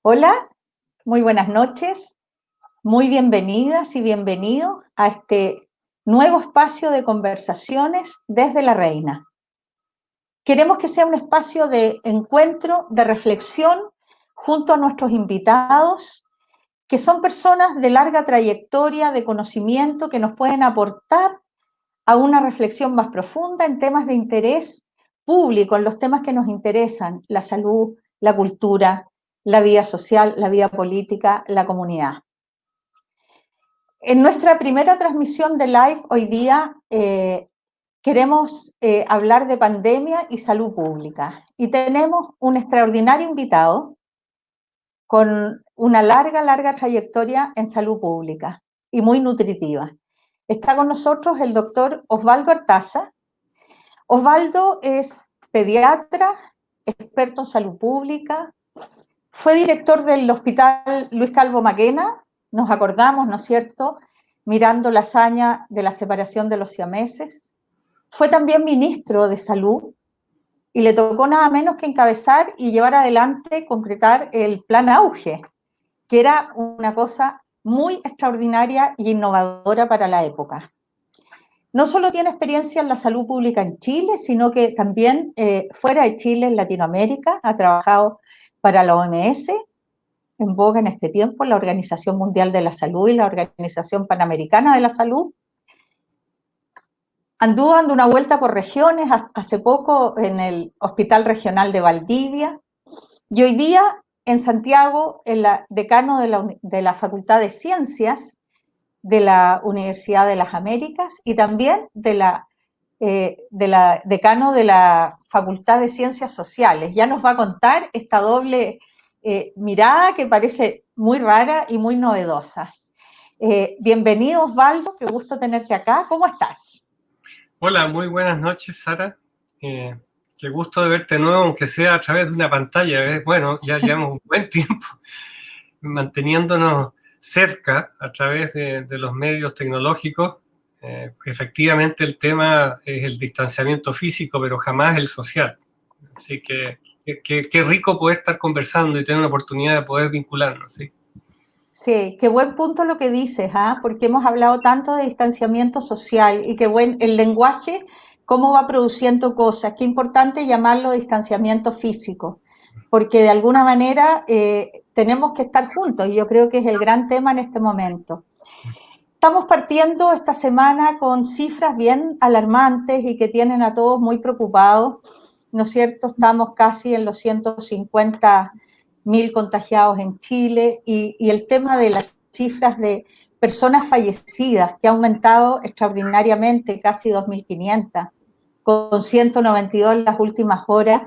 Hola, muy buenas noches, muy bienvenidas y bienvenidos a este nuevo espacio de conversaciones desde La Reina. Queremos que sea un espacio de encuentro, de reflexión, junto a nuestros invitados, que son personas de larga trayectoria, de conocimiento, que nos pueden aportar a una reflexión más profunda en temas de interés público, en los temas que nos interesan: la salud, la cultura, la vida social, la vida política, la comunidad. En nuestra primera transmisión de live hoy día queremos hablar de pandemia y salud pública. Y tenemos un extraordinario invitado con una larga trayectoria en salud pública y muy nutritiva. Está con nosotros el doctor Osvaldo Artaza. Osvaldo es pediatra, experto en salud pública, fue director del Hospital Luis Calvo Maquena, nos acordamos, ¿no es cierto?, mirando la hazaña de la separación de los siameses. Fue también ministro de Salud y le tocó nada menos que encabezar y llevar adelante, concretar el Plan Auge, que era una cosa muy extraordinaria y innovadora para la época. No solo tiene experiencia en la salud pública en Chile, sino que también fuera de Chile, en Latinoamérica, ha trabajado para la OMS, en boga en este tiempo, la Organización Mundial de la Salud y la Organización Panamericana de la Salud. Anduvo dando una vuelta por regiones, hace poco en el Hospital Regional de Valdivia, y hoy día en Santiago, decano de la Facultad de Ciencias de la Universidad de las Américas y también decano de la Facultad de Ciencias Sociales. Ya nos va a contar esta doble mirada que parece muy rara y muy novedosa. Bienvenido, Osvaldo, qué gusto tenerte acá. ¿Cómo estás? Hola, muy buenas noches, Sara. Qué gusto de verte de nuevo, aunque sea a través de una pantalla. Bueno, ya llevamos un buen tiempo manteniéndonos cerca a través de los medios tecnológicos. Efectivamente, el tema es el distanciamiento físico, pero jamás el social. Así que qué rico poder estar conversando y tener una oportunidad de poder vincularnos, ¿sí? Sí, qué buen punto lo que dices, ¿ah? Porque hemos hablado tanto de distanciamiento social y el lenguaje, cómo va produciendo cosas. Qué importante llamarlo distanciamiento físico, porque de alguna manera tenemos que estar juntos y yo creo que es el gran tema en este momento. Estamos partiendo esta semana con cifras bien alarmantes y que tienen a todos muy preocupados, ¿no es cierto? Estamos casi en los 150.000 contagiados en Chile y el tema de las cifras de personas fallecidas, que ha aumentado extraordinariamente, casi 2.500, con 192 en las últimas horas,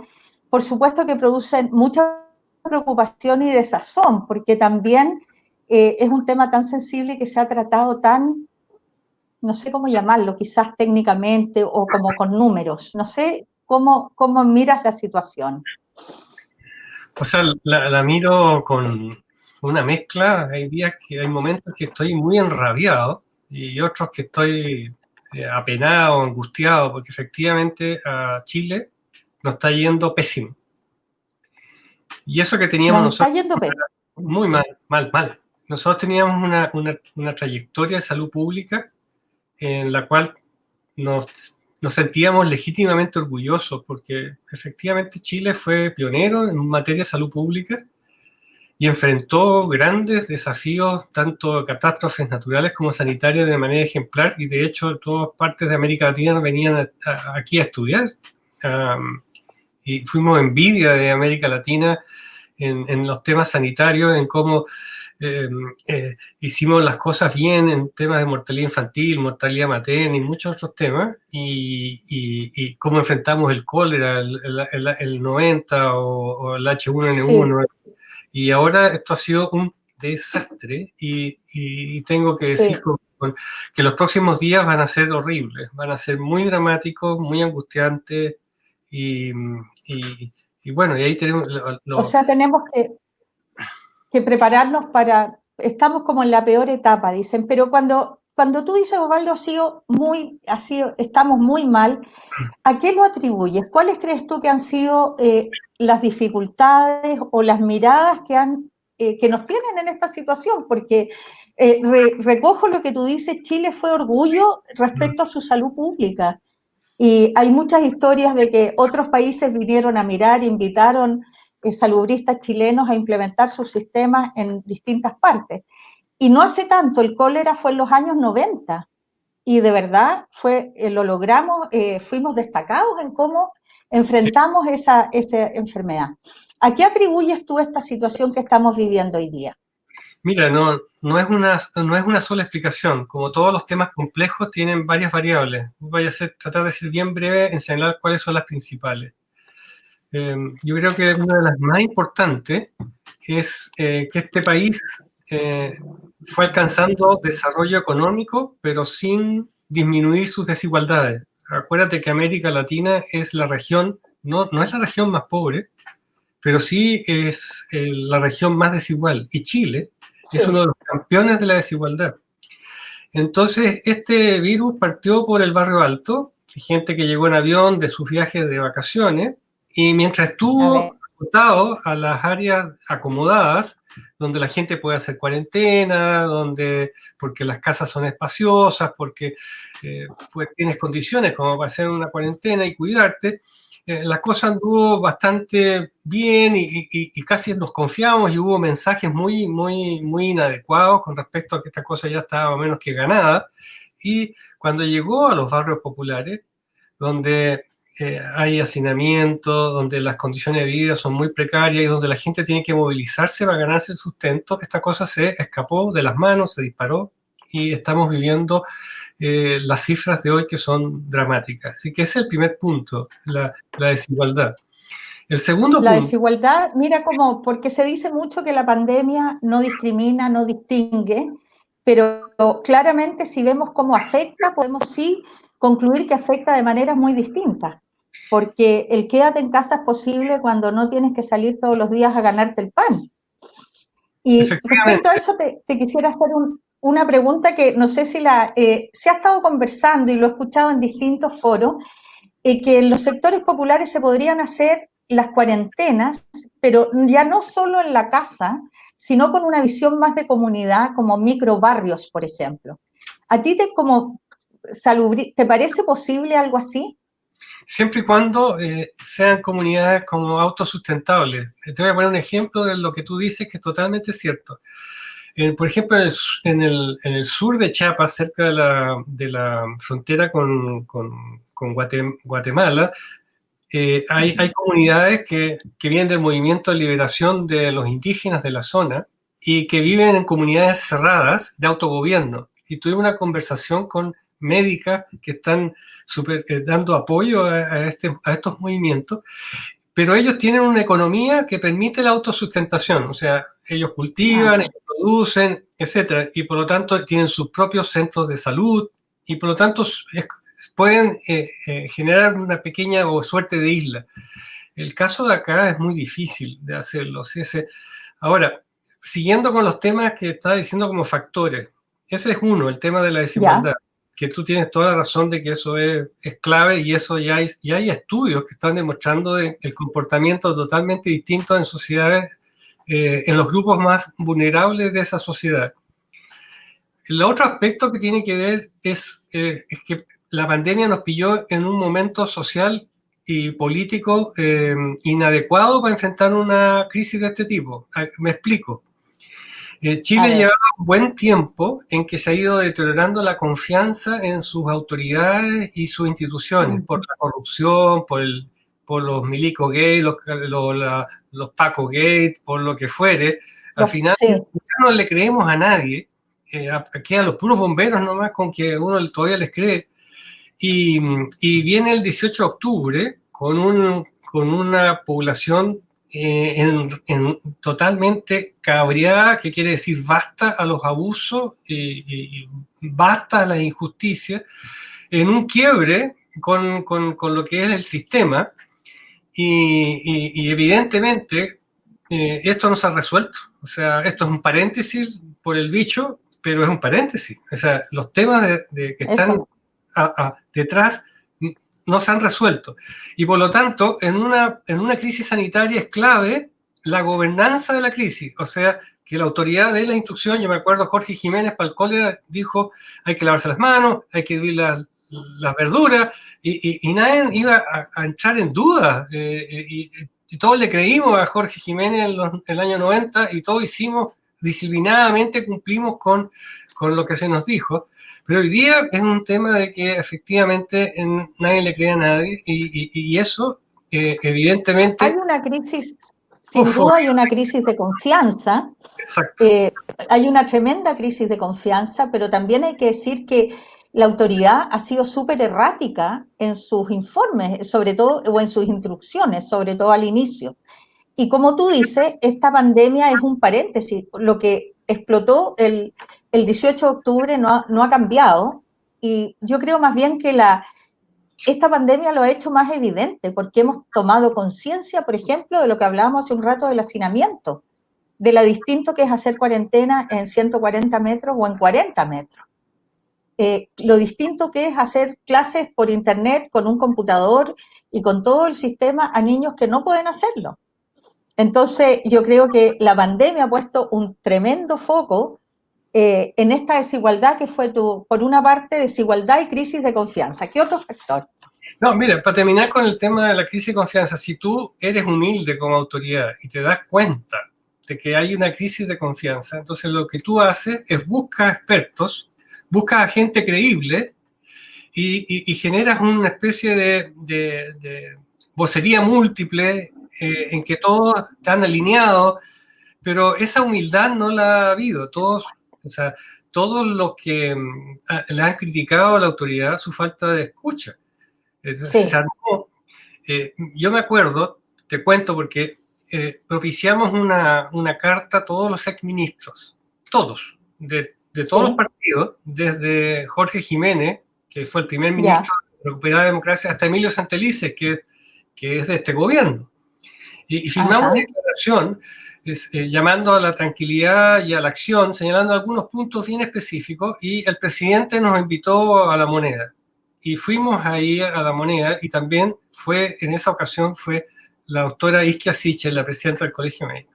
por supuesto que producen mucha preocupación y desazón, porque también es un tema tan sensible y que se ha tratado tan, no sé cómo llamarlo, quizás técnicamente o como con números. No sé cómo miras la situación. O sea, la miro con una mezcla. Hay días que hay momentos que estoy muy enrabiado y otros que estoy apenado, angustiado, porque efectivamente a Chile nos está yendo pésimo. Y eso que teníamos Nos está nosotros yendo pésimo. muy mal. Nosotros teníamos una trayectoria de salud pública en la cual nos sentíamos legítimamente orgullosos, porque efectivamente Chile fue pionero en materia de salud pública y enfrentó grandes desafíos, tanto catástrofes naturales como sanitarias, de manera ejemplar, y de hecho todas partes de América Latina venían aquí a estudiar. Y fuimos envidia de América Latina en los temas sanitarios, en cómo hicimos las cosas bien en temas de mortalidad infantil, mortalidad materna y muchos otros temas, y cómo enfrentamos el cólera, el 90 o el H1N1. Sí, Y ahora esto ha sido un desastre y tengo que decir sí. que los próximos días van a ser horribles, van a ser muy dramáticos, muy angustiantes y, y bueno, y ahí tenemos O sea, tenemos que prepararnos para... Estamos como en la peor etapa, dicen, pero cuando cuando tú dices, Osvaldo, estamos muy mal, ¿a qué lo atribuyes? ¿Cuáles crees tú que han sido las dificultades o las miradas que nos tienen en esta situación? Porque recojo lo que tú dices, Chile fue orgullo respecto a su salud pública. Y hay muchas historias de que otros países vinieron a mirar, invitaron salubristas chilenos a implementar sus sistemas en distintas partes. Y no hace tanto, el cólera fue en los años 90 y de verdad lo logramos, fuimos destacados en cómo enfrentamos esa enfermedad. ¿A qué atribuyes tú esta situación que estamos viviendo hoy día? Mira, no es una sola explicación. Como todos los temas complejos, tienen varias variables. Voy a tratar de ser bien breve en señalar cuáles son las principales. Yo creo que una de las más importantes es que este país fue alcanzando desarrollo económico, pero sin disminuir sus desigualdades. Acuérdate que América Latina es la región, no es la región más pobre, pero sí es la región más desigual. Y Chile es uno de los campeones de la desigualdad. Entonces, este virus partió por el barrio alto, gente que llegó en avión de sus viajes de vacaciones, y mientras estuvo acotado a las áreas acomodadas, donde la gente puede hacer cuarentena, porque las casas son espaciosas, porque pues tienes condiciones como para hacer una cuarentena y cuidarte, la cosa anduvo bastante bien y casi nos confiamos y hubo mensajes muy, muy, muy inadecuados con respecto a que esta cosa ya estaba más o menos que ganada. Y cuando llegó a los barrios populares, donde hay hacinamiento, donde las condiciones de vida son muy precarias y donde la gente tiene que movilizarse para ganarse el sustento, esta cosa se escapó de las manos, se disparó y estamos viviendo las cifras de hoy que son dramáticas. Así que ese es el primer punto, la desigualdad. El segundo La punto... desigualdad, mira porque se dice mucho que la pandemia no discrimina, no distingue, pero claramente si vemos cómo afecta, podemos sí concluir que afecta de maneras muy distintas, porque el quédate en casa es posible cuando no tienes que salir todos los días a ganarte el pan. Y respecto a eso te quisiera hacer una pregunta que no sé si se ha estado conversando y lo he escuchado en distintos foros, que en los sectores populares se podrían hacer las cuarentenas, pero ya no solo en la casa, sino con una visión más de comunidad, como microbarrios, por ejemplo. ¿A ti te parece posible algo así? Siempre y cuando sean comunidades como autosustentables. Te voy a poner un ejemplo de lo que tú dices que es totalmente cierto. Por ejemplo, en el sur de Chiapas, cerca de la frontera con Guatemala, hay comunidades que vienen del movimiento de liberación de los indígenas de la zona y que viven en comunidades cerradas de autogobierno. Y tuve una conversación con médicas que están dando apoyo a estos movimientos, pero ellos tienen una economía que permite la autosustentación, o sea, ellos cultivan, ellos producen, etcétera, y por lo tanto tienen sus propios centros de salud, y por lo tanto pueden generar una pequeña o suerte de isla. El caso de acá es muy difícil de hacerlo. Ahora, siguiendo con los temas que estaba diciendo como factores, ese es uno, el tema de la desigualdad, que tú tienes toda la razón de que eso es clave y eso ya hay estudios que están demostrando el comportamiento totalmente distinto en sociedades, en los grupos más vulnerables de esa sociedad. El otro aspecto que tiene que ver es que la pandemia nos pilló en un momento social y político inadecuado para enfrentar una crisis de este tipo. Me explico. Chile lleva un buen tiempo en que se ha ido deteriorando la confianza en sus autoridades y sus instituciones, por la corrupción, por los milicos gay, los Paco gay, por lo que fuere. Al final no le creemos a nadie, aquí a los puros bomberos nomás con que uno todavía les cree. Y viene el 18 de octubre con una población totalmente cabreada, que quiere decir basta a los abusos y basta a la injusticia, en un quiebre con lo que es el sistema y evidentemente esto no se ha resuelto. O sea, esto es un paréntesis por el bicho, pero es un paréntesis. O sea, los temas que están detrás no se han resuelto. Y por lo tanto, en una crisis sanitaria es clave la gobernanza de la crisis. O sea, que la autoridad de la instrucción, yo me acuerdo Jorge Jiménez para el cólera dijo, hay que lavarse las manos, hay que hervir las verduras, y nadie iba a entrar en duda. Y todos le creímos a Jorge Jiménez en el año 90 y todos hicimos, disciplinadamente cumplimos con lo que se nos dijo. Pero hoy día es un tema de que efectivamente nadie le cree a nadie y eso evidentemente... Hay una crisis, sin duda hay una crisis de confianza. Exacto. Hay una tremenda crisis de confianza, pero también hay que decir que la autoridad ha sido súper errática en sus informes, sobre todo, o en sus instrucciones, sobre todo al inicio. Y como tú dices, esta pandemia es un paréntesis. Lo que explotó el 18 de octubre no ha cambiado. Y yo creo más bien que esta pandemia lo ha hecho más evidente, porque hemos tomado conciencia, por ejemplo, de lo que hablábamos hace un rato del hacinamiento, de lo distinto que es hacer cuarentena en 140 metros o en 40 metros. Lo distinto que es hacer clases por internet con un computador y con todo el sistema a niños que no pueden hacerlo. Entonces, yo creo que la pandemia ha puesto un tremendo foco en esta desigualdad que fue, por una parte, desigualdad y crisis de confianza. ¿Qué otro factor? No, mira, para terminar con el tema de la crisis de confianza, si tú eres humilde como autoridad y te das cuenta de que hay una crisis de confianza, entonces lo que tú haces es buscar expertos, buscas a gente creíble y generas una especie de vocería múltiple en que todos están alineados, pero esa humildad no la ha habido. Todos los que le han criticado a la autoridad su falta de escucha. Sí. Se armó, yo me acuerdo, te cuento porque propiciamos una carta a todos los exministros, todos, de todos los partidos, desde Jorge Jiménez, que fue el primer ministro de Recuperar la Democracia, hasta Emilio Santelices, que es de este gobierno. Y firmamos una declaración llamando a la tranquilidad y a la acción, señalando algunos puntos bien específicos, y el presidente nos invitó a La Moneda. Y fuimos ahí a La Moneda, y también en esa ocasión fue la doctora Isquia Sichel, la presidenta del Colegio Médico.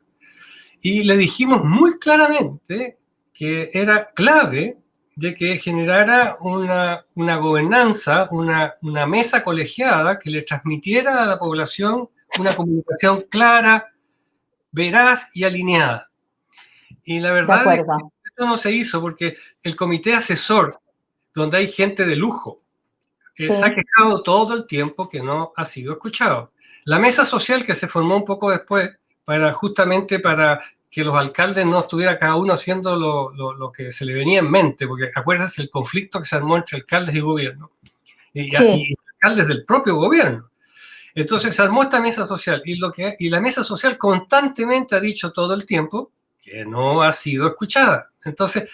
Y le dijimos muy claramente que era clave de que generara una gobernanza, una mesa colegiada que le transmitiera a la población una comunicación clara, veraz y alineada. Y la verdad es que esto no se hizo porque el comité asesor, donde hay gente de lujo, se ha quejado todo el tiempo que no ha sido escuchado. La mesa social que se formó un poco después, justamente para que los alcaldes no estuvieran cada uno haciendo lo que se le venía en mente, porque acuérdense el conflicto que se armó entre alcaldes y gobierno, y alcaldes del propio gobierno. Entonces se armó esta mesa social, y la mesa social constantemente ha dicho todo el tiempo que no ha sido escuchada. Entonces,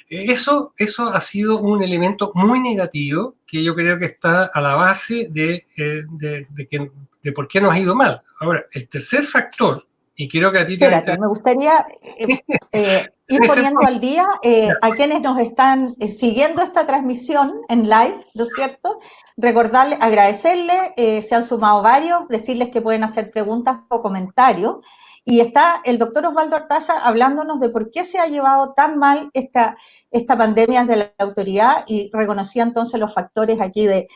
eso ha sido un elemento muy negativo que yo creo que está a la base de por qué nos ha ido mal. Ahora, el tercer factor, y quiero que a ti te... Espérate, me gustaría ir poniendo al día a quienes nos están siguiendo esta transmisión en live, ¿no es cierto? Recordarles, agradecerles, se han sumado varios, decirles que pueden hacer preguntas o comentarios. Y está el doctor Osvaldo Artaza hablándonos de por qué se ha llevado tan mal esta pandemia de la autoridad, y reconocía entonces los factores aquí de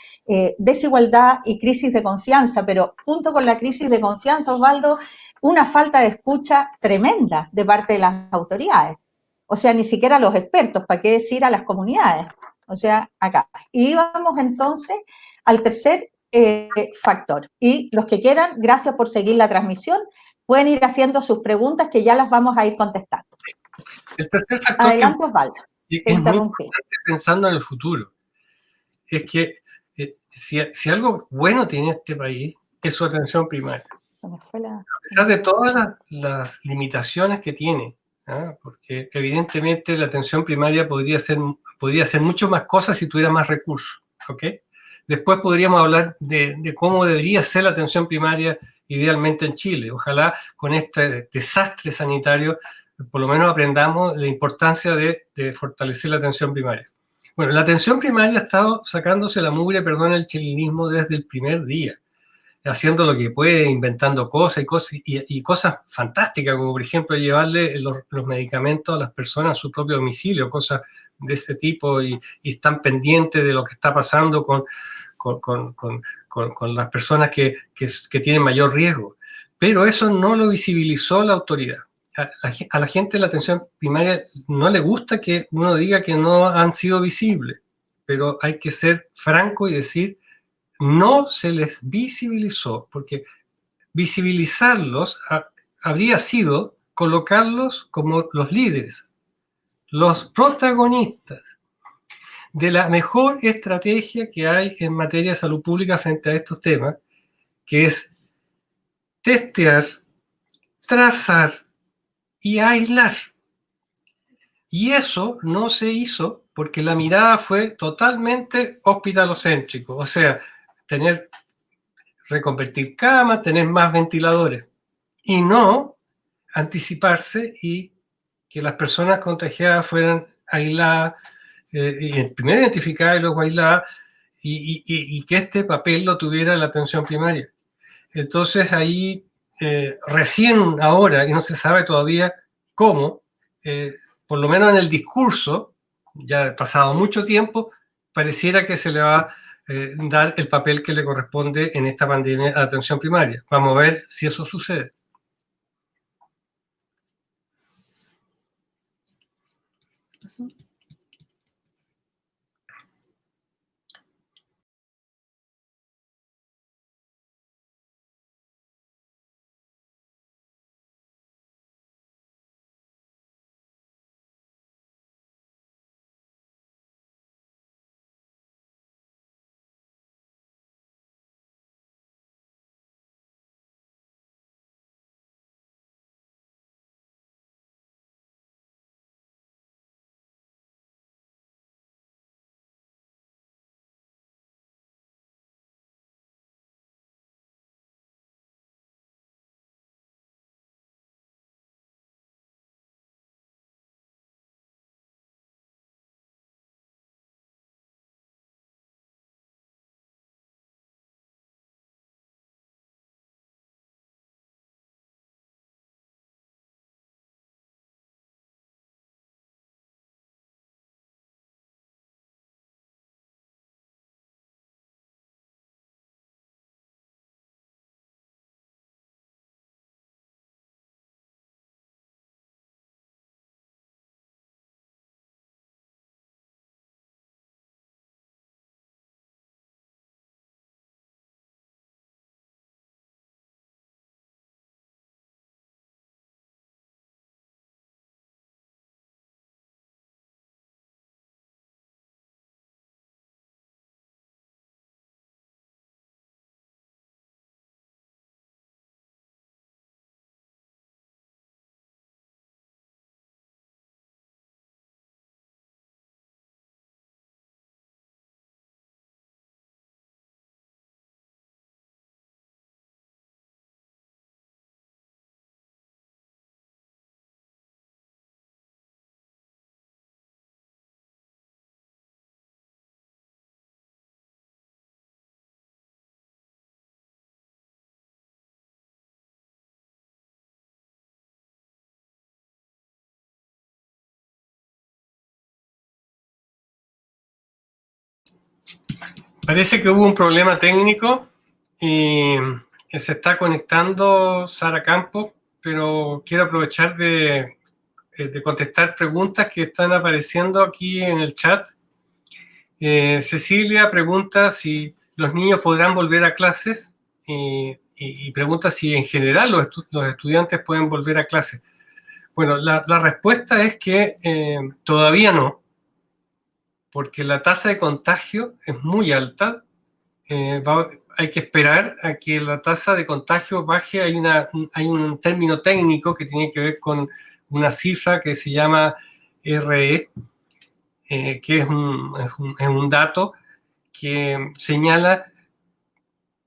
desigualdad y crisis de confianza, pero junto con la crisis de confianza, Osvaldo, una falta de escucha tremenda de parte de las autoridades. O sea, ni siquiera los expertos, ¿para qué decir a las comunidades? O sea, acá. Y vamos entonces al tercer factor. Y los que quieran, gracias por seguir la transmisión, pueden ir haciendo sus preguntas que ya las vamos a ir contestando. El tercer factor, adelante, Osvaldo. Es muy importante pensando en el futuro. Es que si algo bueno tiene este país es su atención primaria. A pesar de todas las limitaciones que tiene, porque evidentemente la atención primaria podría hacer mucho más cosas si tuviera más recursos. ¿Okay? Después podríamos hablar de cómo debería ser la atención primaria idealmente en Chile. Ojalá con este desastre sanitario por lo menos aprendamos la importancia de fortalecer la atención primaria. Bueno, la atención primaria ha estado sacándose la mugre, perdón el chilinismo, desde el primer día, haciendo lo que puede, inventando cosas y cosas fantásticas, como por ejemplo llevarle los medicamentos a las personas a su propio domicilio, cosas de ese tipo, y están pendientes de lo que está pasando con las personas que tienen mayor riesgo. Pero eso no lo visibilizó la autoridad. A la gente de la atención primaria no le gusta que uno diga que no han sido visibles, pero hay que ser franco y decir, no se les visibilizó, porque visibilizarlos habría sido colocarlos como los líderes, los protagonistas de la mejor estrategia que hay en materia de salud pública frente a estos temas, que es testear, trazar y aislar. Y eso no se hizo porque la mirada fue totalmente hospitalocéntrico, o sea, reconvertir camas, tener más ventiladores, y no anticiparse y que las personas contagiadas fueran aisladas, primero identificadas y luego aisladas, y que este papel lo tuviera la atención primaria. Entonces ahí, recién ahora, y no se sabe todavía cómo, por lo menos en el discurso, ya ha pasado mucho tiempo, pareciera que se le va a dar el papel que le corresponde en esta pandemia a la atención primaria. Vamos a ver si eso sucede. Parece que hubo un problema técnico y se está conectando Sara Campos, pero quiero aprovechar de contestar preguntas que están apareciendo aquí en el chat. Cecilia pregunta si los niños podrán volver a clases y pregunta si en general los estudiantes pueden volver a clases. Bueno, la respuesta es que todavía no, porque la tasa de contagio es muy alta. Hay que esperar a que la tasa de contagio baje. Hay un término técnico que tiene que ver con una cifra que se llama RE, que es un dato que señala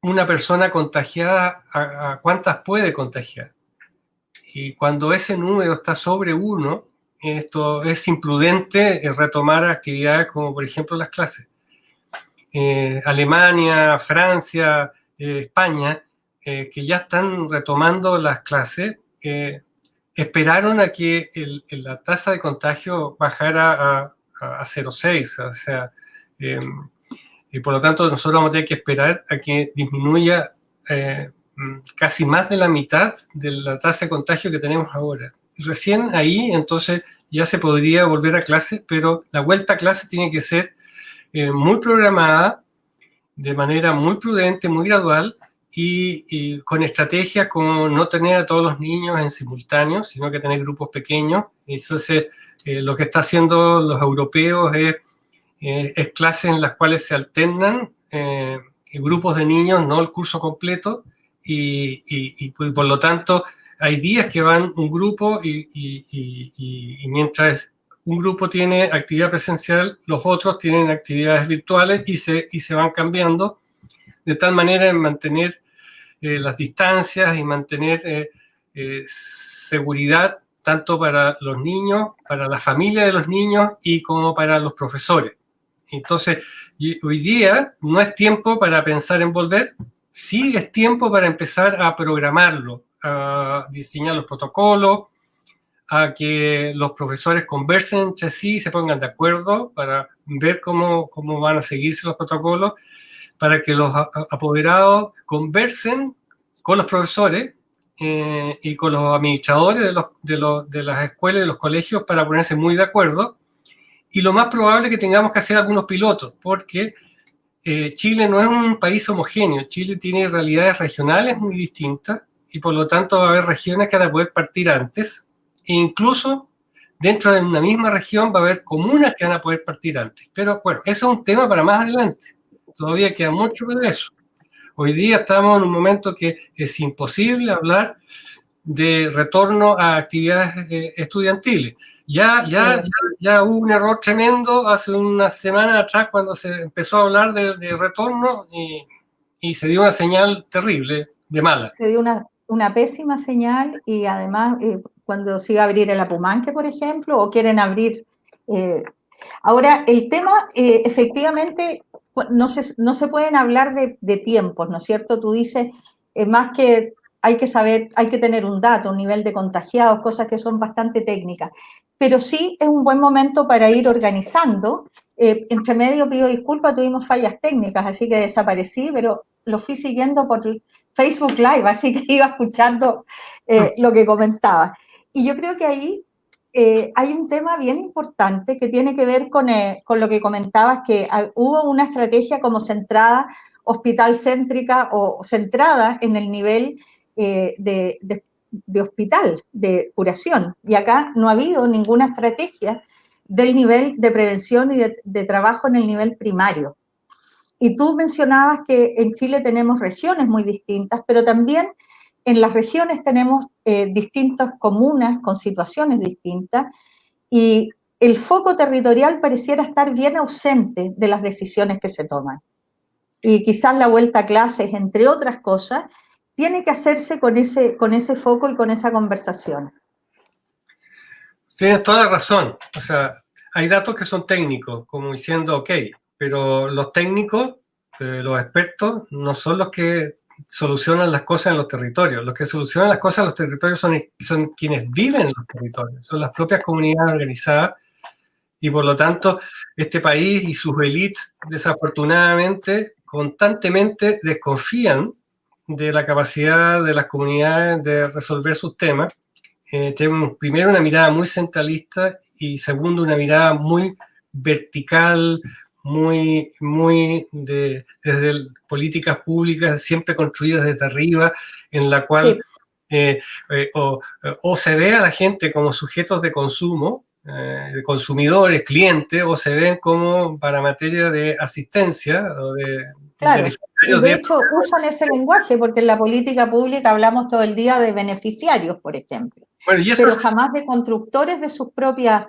una persona contagiada a cuántas puede contagiar. y cuando ese número está sobre 1, esto es imprudente retomar actividades como por ejemplo las clases. Alemania, Francia, España, que ya están retomando las clases, esperaron a que la tasa de contagio bajara a 0,6, o sea, y por lo tanto nosotros vamos a tener que esperar a que disminuya casi más de la mitad de la tasa de contagio que tenemos ahora. Recién ahí, entonces, ya se podría volver a clases, pero la vuelta a clases tiene que ser muy programada, de manera muy prudente, muy gradual, y con estrategias como no tener a todos los niños en simultáneo, sino que tener grupos pequeños. Entonces, lo que están haciendo los europeos es clases en las cuales se alternan grupos de niños, no el curso completo, y por lo tanto hay días que van un grupo y mientras un grupo tiene actividad presencial, los otros tienen actividades virtuales y se van cambiando de tal manera en mantener las distancias y mantener seguridad tanto para los niños, para la familia de los niños y como para los profesores. Entonces, hoy día no es tiempo para pensar en volver, sí es tiempo para empezar a programarlo, a diseñar los protocolos, a que los profesores conversen entre sí y se pongan de acuerdo para ver cómo van a seguirse los protocolos, para que los apoderados conversen con los profesores y con los administradores de las escuelas y de los colegios para ponerse muy de acuerdo. Y lo más probable es que tengamos que hacer algunos pilotos, porque Chile no es un país homogéneo. Chile tiene realidades regionales muy distintas y por lo tanto va a haber regiones que van a poder partir antes e incluso dentro de una misma región va a haber comunas que van a poder partir antes. Pero bueno, eso es un tema para más adelante. Todavía queda mucho para eso. Hoy día estamos en un momento que es imposible hablar de retorno a actividades estudiantiles. Ya hubo un error tremendo hace una semana atrás cuando se empezó a hablar de retorno y se dio una señal terrible de mala. Se dio una pésima señal y además cuando se iba a abrir el Apumanque, por ejemplo, o quieren abrir... Ahora, el tema, efectivamente, no se pueden hablar de tiempos, ¿no es cierto? Tú dices, más que hay que saber, hay que tener un dato, un nivel de contagiados, cosas que son bastante técnicas, pero sí es un buen momento para ir organizando. Entre medio pido disculpas, tuvimos fallas técnicas, así que desaparecí, pero lo fui siguiendo por Facebook Live, así que iba escuchando lo que comentaba. Y yo creo que ahí hay un tema bien importante que tiene que ver con lo que comentabas, que hubo una estrategia como centrada, hospital céntrica o centrada en el nivel de hospital, de curación. Y acá no ha habido ninguna estrategia del nivel de prevención y de trabajo en el nivel primario. Y tú mencionabas que en Chile tenemos regiones muy distintas, pero también en las regiones tenemos distintas comunas con situaciones distintas y el foco territorial pareciera estar bien ausente de las decisiones que se toman. Y quizás la vuelta a clases, entre otras cosas, tiene que hacerse con ese foco y con esa conversación. Tienes toda la razón. O sea, hay datos que son técnicos, como diciendo, ok, pero los técnicos, los expertos, no son los que solucionan las cosas en los territorios. Los que solucionan las cosas en los territorios son quienes viven en los territorios, son las propias comunidades organizadas y por lo tanto este país y sus élites desafortunadamente constantemente desconfían de la capacidad de las comunidades de resolver sus temas. Tenemos primero una mirada muy centralista y segundo una mirada muy vertical, muy desde políticas públicas siempre construidas desde arriba, en la cual o se ve a la gente como sujetos de consumo, de consumidores, clientes, o se ven como para materia de asistencia o de... Claro, y de hecho usan ese lenguaje porque en la política pública hablamos todo el día de beneficiarios, por ejemplo, bueno, pero jamás de constructores de sus propias...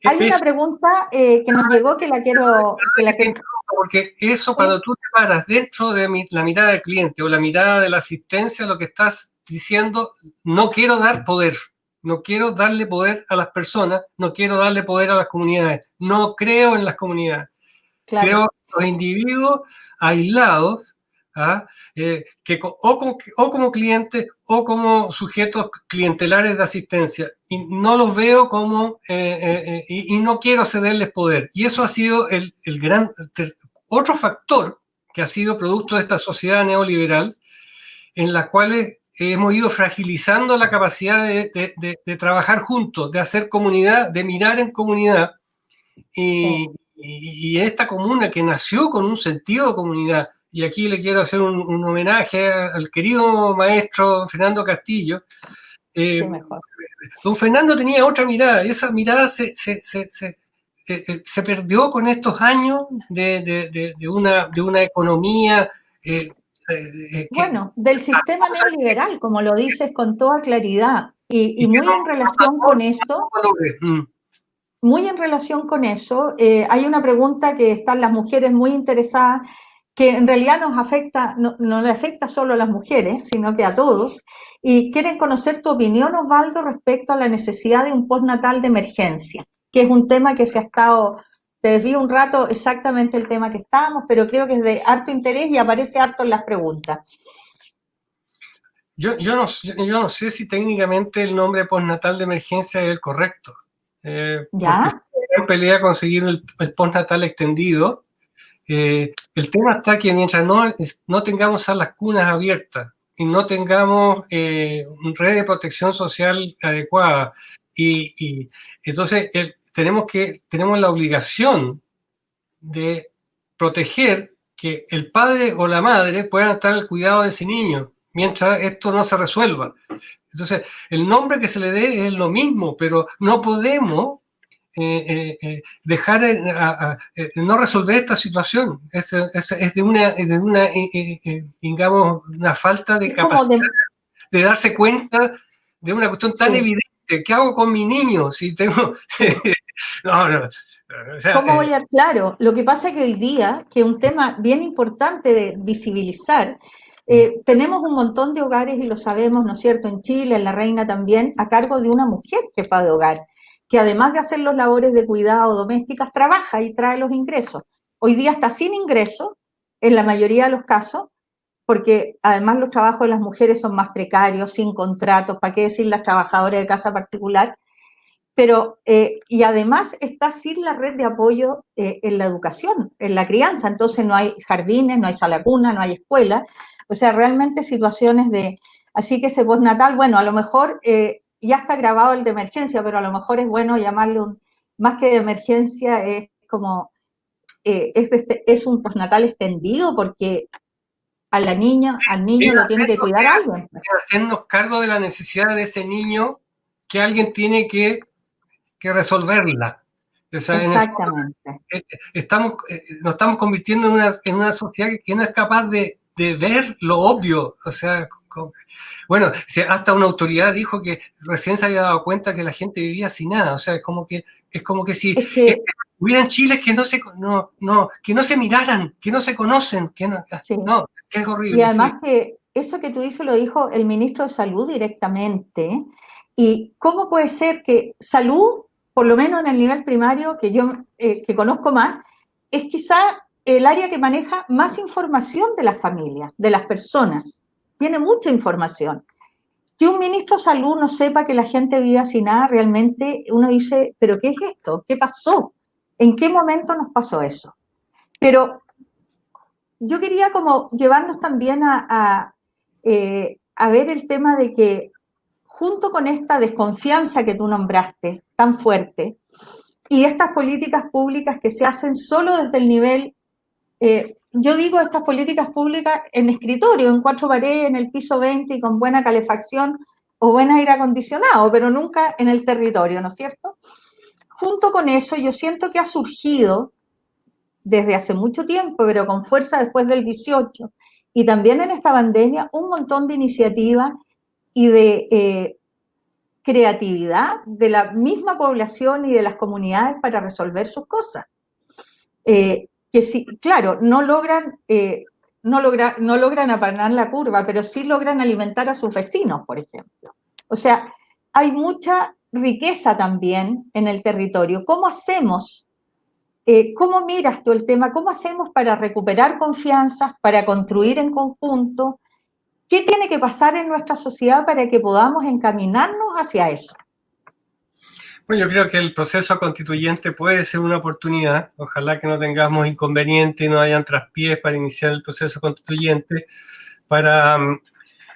Hay una pregunta que nos llegó que la quiero... Porque eso, ¿sí? Cuando tú te paras dentro de la mirada del cliente o la mirada de la asistencia, lo que estás diciendo, no quiero dar poder, no quiero darle poder a las personas, no quiero darle poder a las comunidades, no creo en las comunidades. Claro. Creo en los individuos aislados, ¿ah? O como clientes o como sujetos clientelares de asistencia. Y no los veo como, y no quiero cederles poder. Y eso ha sido el gran, otro factor que ha sido producto de esta sociedad neoliberal, en la cual hemos ido fragilizando la capacidad de trabajar juntos, de hacer comunidad, de mirar en comunidad. Y, Sí. y esta comuna que nació con un sentido de comunidad, y aquí le quiero hacer un homenaje al querido maestro Fernando Castillo. Sí, mejor. Don Fernando tenía otra mirada, y esa mirada se perdió con estos años de una economía Bueno, del sistema neoliberal, como lo dices con toda claridad, y muy en relación con esto, muy en relación con eso, hay una pregunta que están las mujeres muy interesadas, que en realidad nos afecta, no le afecta solo a las mujeres, sino que a todos, y quieren conocer tu opinión, Osvaldo, respecto a la necesidad de un postnatal de emergencia, que es un tema que se ha estado, te desvío un rato exactamente el tema que estábamos, pero creo que es de harto interés y aparece harto en las preguntas. Yo no sé si técnicamente el nombre postnatal de emergencia es el correcto, porque es una pelea conseguir el postnatal extendido. El tema está que mientras no tengamos a las cunas abiertas y no tengamos red de protección social adecuada, y entonces tenemos la obligación de proteger que el padre o la madre puedan estar al cuidado de ese niño mientras esto no se resuelva. Entonces, el nombre que se le dé es lo mismo, pero no podemos dejar no resolver esta situación. Es de una digamos, una falta de capacidad de darse cuenta de una cuestión tan evidente. ¿Qué hago con mi niño? Si tengo... no. O sea, ¿Cómo voy a...? Claro, lo que pasa es que hoy día, que es un tema bien importante de visibilizar, tenemos un montón de hogares, y lo sabemos, ¿no es cierto?, en Chile, en La Reina también, a cargo de una mujer jefa de hogar, que además de hacer los labores de cuidado domésticas, trabaja y trae los ingresos. Hoy día está sin ingresos, en la mayoría de los casos, porque además los trabajos de las mujeres son más precarios, sin contratos, ¿para qué decir las trabajadoras de casa particular? Pero, y además está sin la red de apoyo en la educación, en la crianza, entonces no hay jardines, no hay sala cuna, no hay escuela, o sea, realmente situaciones de... Así que ese postnatal, bueno, a lo mejor ya está grabado el de emergencia, pero a lo mejor es bueno llamarle más que de emergencia, es como, es un postnatal extendido, porque a la niña, al niño lo tiene que cuidar alguien. Hacernos cargo de la necesidad de ese niño, que alguien tiene que resolverla. O sea, Exactamente. Nos estamos convirtiendo en una sociedad que no es capaz de ver lo obvio. O sea, bueno, hasta una autoridad dijo que recién se había dado cuenta que la gente vivía sin nada. O sea, es como que si hubieran chiles que que no se miraran, que no se conocen, que es horrible. Y además que eso que tú dices lo dijo el ministro de Salud directamente. ¿Y cómo puede ser que salud, por lo menos en el nivel primario, que yo que conozco más, es quizá el área que maneja más información de las familias, de las personas? Tiene mucha información. Que un ministro de Salud no sepa que la gente vive sin nada, realmente uno dice, ¿pero qué es esto? ¿Qué pasó? ¿En qué momento nos pasó eso? Pero yo quería como llevarnos también a ver el tema de que junto con esta desconfianza que tú nombraste, tan fuerte, y estas políticas públicas que se hacen solo desde el nivel, yo digo estas políticas públicas en escritorio, en cuatro paredes, en el piso 20 y con buena calefacción o buen aire acondicionado, pero nunca en el territorio, ¿no es cierto? Junto con eso, yo siento que ha surgido desde hace mucho tiempo, pero con fuerza después del 18, y también en esta pandemia, un montón de iniciativas y de creatividad de la misma población y de las comunidades para resolver sus cosas. Que sí, claro, no logran no logran aplanar la curva, pero sí logran alimentar a sus vecinos, por ejemplo. O sea, hay mucha riqueza también en el territorio. ¿Cómo hacemos? ¿Cómo miras tú el tema? ¿Cómo hacemos para recuperar confianza, para construir en conjunto? ¿Qué tiene que pasar en nuestra sociedad para que podamos encaminarnos hacia eso? Bueno, yo creo que el proceso constituyente puede ser una oportunidad. Ojalá que no tengamos inconvenientes y no hayan traspiés para iniciar el proceso constituyente, para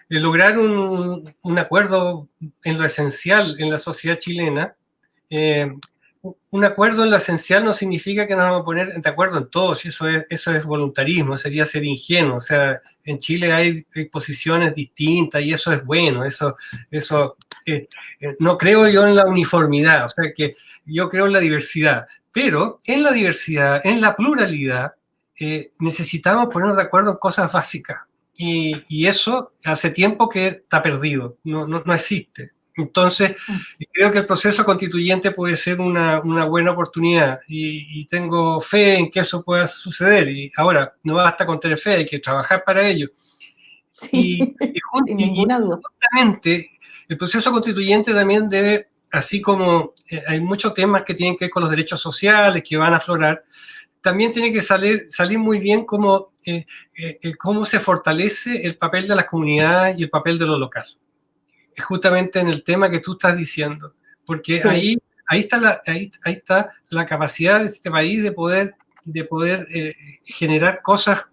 lograr un acuerdo en lo esencial en la sociedad chilena. Un acuerdo en lo esencial no significa que nos vamos a poner de acuerdo en todo, si eso es voluntarismo, sería ser ingenuo. O sea, en Chile hay posiciones distintas y eso es bueno, eso no creo yo en la uniformidad, o sea que yo creo en la diversidad, pero en la diversidad, en la pluralidad, necesitamos ponernos de acuerdo en cosas básicas y eso hace tiempo que está perdido, no existe. Entonces, creo que el proceso constituyente puede ser una buena oportunidad y tengo fe en que eso pueda suceder. Y ahora, no basta con tener fe, hay que trabajar para ello. Sí, sin ninguna duda. Justamente, el proceso constituyente también debe, así como hay muchos temas que tienen que ver con los derechos sociales que van a aflorar, también tiene que salir muy bien cómo se fortalece el papel de las comunidades y el papel de lo local. Justamente en el tema que tú estás diciendo, porque sí. ahí está la capacidad de este país de poder generar cosas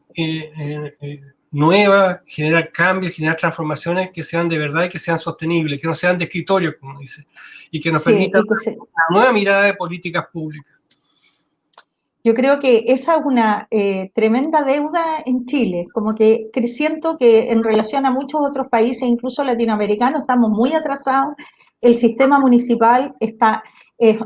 nuevas, generar cambios, generar transformaciones que sean de verdad y que sean sostenibles, que no sean de escritorio, como dice, y que nos permitan una nueva mirada de políticas públicas. Yo creo que esa es una tremenda deuda en Chile, como que siento que en relación a muchos otros países, incluso latinoamericanos, estamos muy atrasados. El sistema municipal está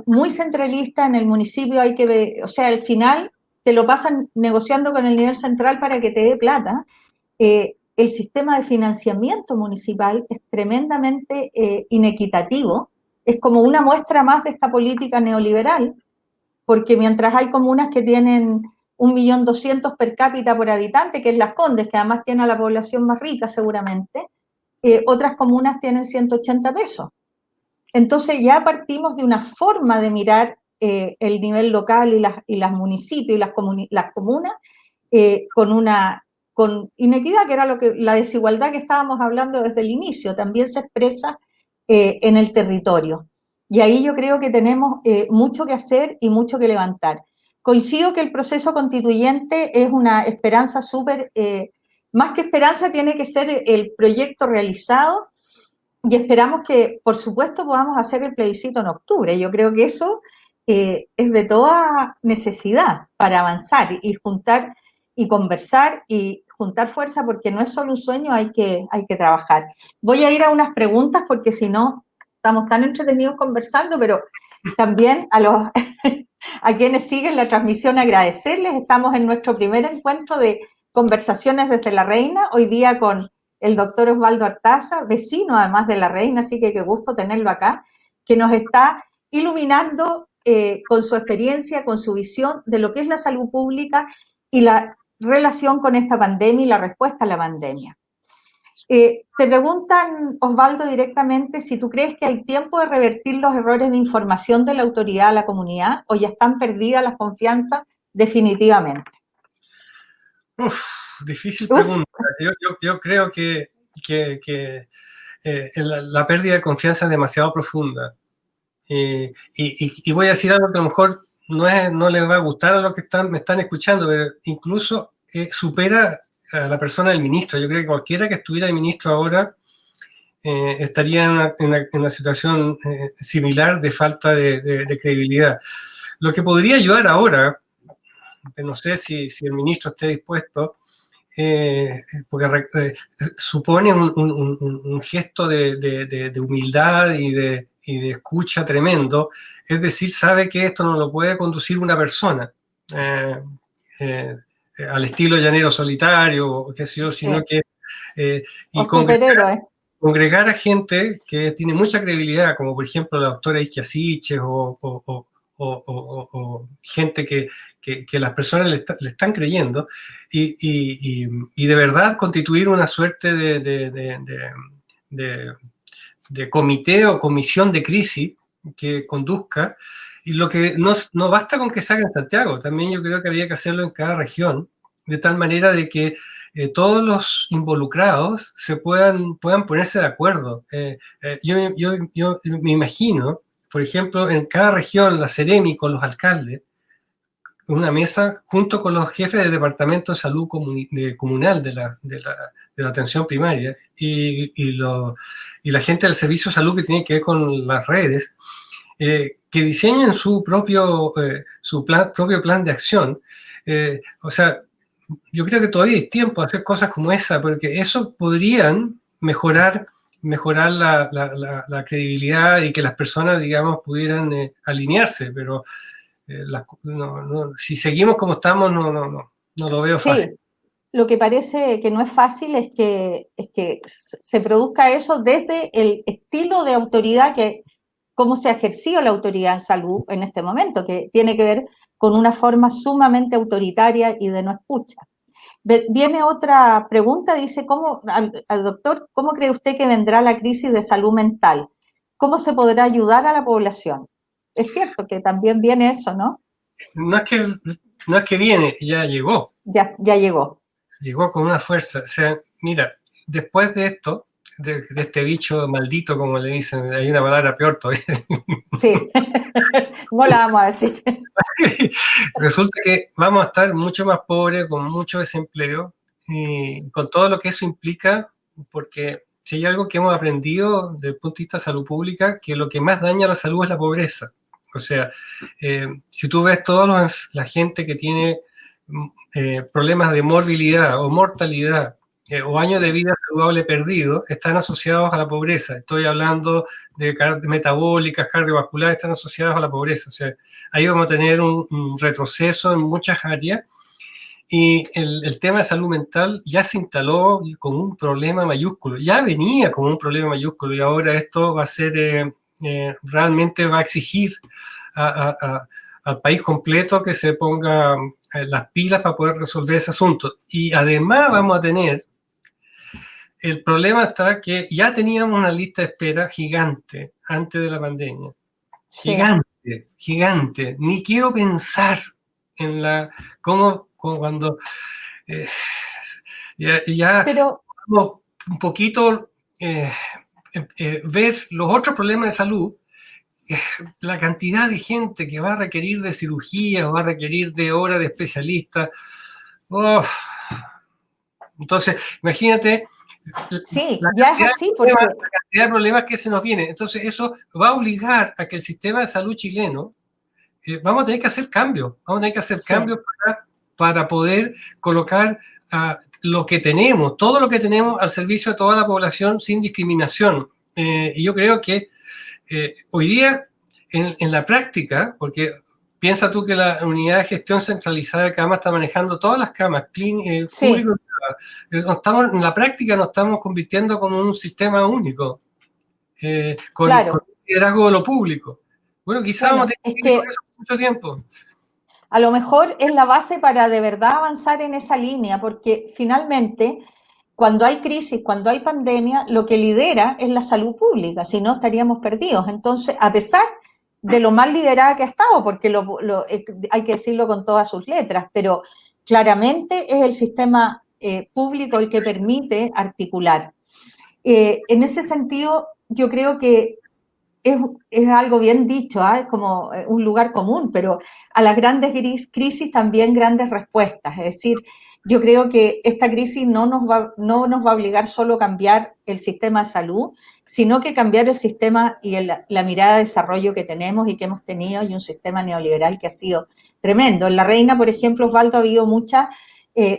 muy centralista, en el municipio hay que ver, o sea, al final te lo pasan negociando con el nivel central para que te dé plata. El sistema de financiamiento municipal es tremendamente inequitativo, es como una muestra más de esta política neoliberal, porque mientras hay comunas que tienen 1.200.000 per cápita por habitante, que es Las Condes, que además tiene a la población más rica seguramente, otras comunas tienen 180 pesos. Entonces ya partimos de una forma de mirar el nivel local y las municipios y las comunas con inequidad, que era la desigualdad que estábamos hablando desde el inicio, también se expresa en el territorio. Y ahí yo creo que tenemos mucho que hacer y mucho que levantar. Coincido que el proceso constituyente es una esperanza súper, más que esperanza tiene que ser el proyecto realizado y esperamos que, por supuesto, podamos hacer el plebiscito en octubre. Yo creo que eso es de toda necesidad para avanzar y juntar y conversar y juntar fuerza, porque no es solo un sueño, hay que trabajar. Voy a ir a unas preguntas porque si no estamos tan entretenidos conversando, pero también a quienes siguen la transmisión agradecerles. Estamos en nuestro primer encuentro de conversaciones desde La Reina, hoy día con el doctor Osvaldo Artaza, vecino además de La Reina, así que qué gusto tenerlo acá, que nos está iluminando con su experiencia, con su visión de lo que es la salud pública y la relación con esta pandemia y la respuesta a la pandemia. Te preguntan, Osvaldo, directamente si tú crees que hay tiempo de revertir los errores de información de la autoridad a la comunidad o ya están perdidas las confianzas definitivamente. Difícil pregunta. Yo creo que la pérdida de confianza es demasiado profunda. Y voy a decir algo que a lo mejor no les va a gustar a los que me están escuchando, pero incluso supera a la persona del ministro. Yo creo que cualquiera que estuviera de ministro ahora estaría en una situación similar de falta de credibilidad. Lo que podría ayudar ahora, no sé si el ministro esté dispuesto, porque supone un gesto de humildad y de escucha tremendo, es decir, sabe que esto no lo puede conducir una persona al estilo llanero solitario, qué sé yo, sino que y congregar a gente que tiene mucha credibilidad, como por ejemplo la doctora Isquia Siches o o gente que las personas le están creyendo, y de verdad constituir una suerte de comité o comisión de crisis que conduzca, y lo que no basta con que se haga en Santiago, también yo creo que habría que hacerlo en cada región, de tal manera de que todos los involucrados puedan ponerse de acuerdo. Yo me imagino, por ejemplo, en cada región, la Seremi con los alcaldes, una mesa junto con los jefes del departamento de salud comunal de la atención primaria y la gente del servicio de salud que tiene que ver con las redes, que diseñen su propio plan de acción. O sea, yo creo que todavía hay tiempo de hacer cosas como esa, porque eso podrían mejorar la credibilidad y que las personas, digamos, pudieran alinearse, pero si seguimos como estamos, no lo veo fácil. Sí, lo que parece que no es fácil es que se produzca eso desde el estilo de autoridad cómo se ha ejercido la autoridad en salud en este momento, que tiene que ver con una forma sumamente autoritaria y de no escucha. Viene otra pregunta, dice, al doctor, ¿cómo cree usted que vendrá la crisis de salud mental? ¿Cómo se podrá ayudar a la población? Es cierto que también viene eso, ¿no? No es que viene, ya llegó. Ya llegó. Llegó con una fuerza. O sea, mira, después de esto, de este bicho maldito, como le dicen, hay una palabra peor todavía. Sí, no la vamos a decir. Resulta que vamos a estar mucho más pobres, con mucho desempleo, y con todo lo que eso implica, porque si hay algo que hemos aprendido desde el punto de vista de salud pública, que lo que más daña a la salud es la pobreza. O sea, si tú ves toda la gente que tiene problemas de morbilidad o mortalidad, o años de vida saludable perdido, están asociados a la pobreza. Estoy hablando de metabólicas, cardiovasculares, están asociados a la pobreza. O sea, ahí vamos a tener un retroceso en muchas áreas, y el tema de salud mental ya se instaló como un problema mayúsculo, ya venía como un problema mayúsculo, y ahora esto va a ser, realmente va a exigir al país completo que se ponga las pilas para poder resolver ese asunto. Y además vamos a tener, el problema está que ya teníamos una lista de espera gigante antes de la pandemia. Sí. Gigante, gigante. Ni quiero pensar en cómo cuando Pero, un poquito ver los otros problemas de salud, la cantidad de gente que va a requerir de cirugía o va a requerir de horas de especialistas. Entonces, imagínate sí, ya es así, porque la cantidad de problemas que se nos vienen. Entonces, eso va a obligar a que el sistema de salud chileno, vamos a tener que hacer cambios, para poder colocar lo que tenemos, todo lo que tenemos al servicio de toda la población sin discriminación. Y yo creo que hoy día, en la práctica, porque piensa tú que la unidad de gestión centralizada de camas está manejando todas las camas, públicas y privadas. En la práctica nos estamos convirtiendo como un sistema único, con el liderazgo de lo público. Bueno, quizás vamos a tener que ir con eso mucho tiempo. A lo mejor es la base para de verdad avanzar en esa línea, porque finalmente, cuando hay crisis, cuando hay pandemia, lo que lidera es la salud pública, si no estaríamos perdidos. Entonces, a pesar de lo mal liderada que ha estado, porque hay que decirlo con todas sus letras, pero claramente es el sistema público el que permite articular. En ese sentido, yo creo que es algo bien dicho, ¿eh? Es como un lugar común, pero a las grandes crisis también grandes respuestas. Es decir, yo creo que esta crisis no nos va a obligar solo a cambiar el sistema de salud, sino que cambiar el sistema y la mirada de desarrollo que tenemos y que hemos tenido, y un sistema neoliberal que ha sido tremendo. En La Reina, por ejemplo, Osvaldo, ha habido mucha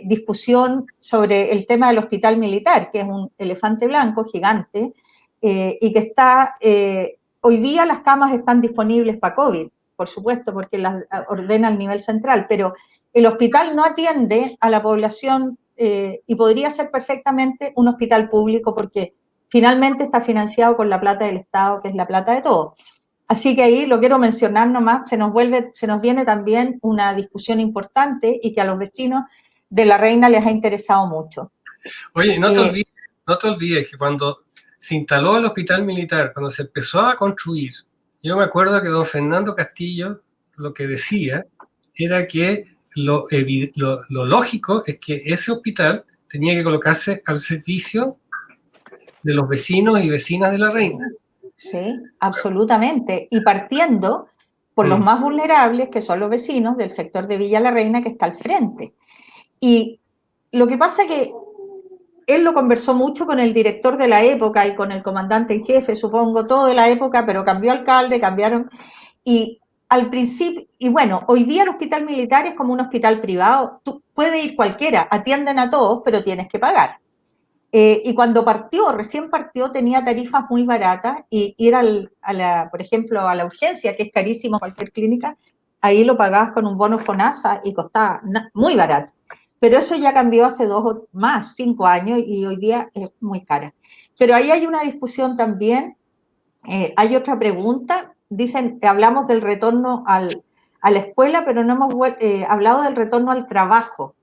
discusión sobre el tema del hospital militar, que es un elefante blanco gigante, y que está... hoy día las camas están disponibles para COVID, por supuesto, porque las ordena el nivel central, pero el hospital no atiende a la población y podría ser perfectamente un hospital público porque finalmente está financiado con la plata del Estado, que es la plata de todos. Así que ahí lo quiero mencionar nomás, se nos viene también una discusión importante y que a los vecinos de La Reina les ha interesado mucho. Oye, no te olvides que cuando se instaló el hospital militar, cuando se empezó a construir, yo me acuerdo que don Fernando Castillo lo que decía era que lo lógico es que ese hospital tenía que colocarse al servicio de los vecinos y vecinas de La Reina. Sí, absolutamente. Y partiendo por los más vulnerables, que son los vecinos del sector de Villa La Reina, que está al frente. Y lo que pasa es que él lo conversó mucho con el director de la época y con el comandante en jefe, supongo, todo de la época, pero cambió alcalde, cambiaron. Y al principio, y bueno, hoy día el hospital militar es como un hospital privado, tú puedes ir cualquiera, atienden a todos, pero tienes que pagar. Y cuando recién partió, tenía tarifas muy baratas y ir por ejemplo, a la urgencia, que es carísimo cualquier clínica, ahí lo pagabas con un bono FONASA y costaba muy barato. Pero eso ya cambió hace 5 años y hoy día es muy cara. Pero ahí hay una discusión también, hay otra pregunta, dicen, hablamos del retorno a la escuela, pero no hemos hablado del retorno al trabajo.